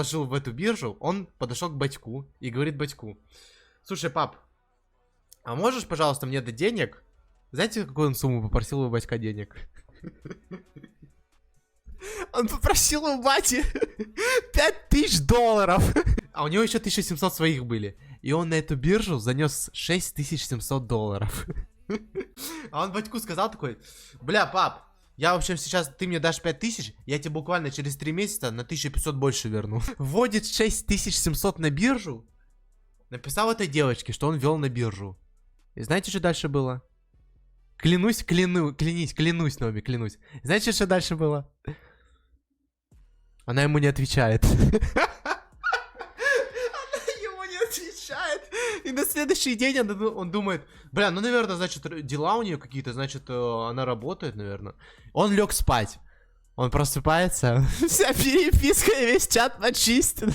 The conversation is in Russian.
положил в эту биржу, он подошел к батьку и говорит батьку: слушай, пап, а можешь, пожалуйста, мне дать денег? Знаете, какую он сумму попросил у батька денег? Он попросил у бати $5000. А у него еще 1700 своих были. И он на эту биржу занес $6700. А он батьку сказал такой: бля, пап, я, в общем, сейчас, ты мне дашь 5000, я тебе буквально через 3 месяца на 1500 больше верну. Вводит 6700 на биржу. Написал этой девочке, что он ввел на биржу. И знаете, что дальше было? Клянусь, клянусь, Номи, клянусь. Знаете, что дальше было? Она ему не отвечает. Она ему не отвечает. И на следующий день он думает: бля, ну, наверное, значит, дела у нее какие-то, значит, она работает, наверное. Он лег спать. Он просыпается. Вся переписка и весь чат почистен.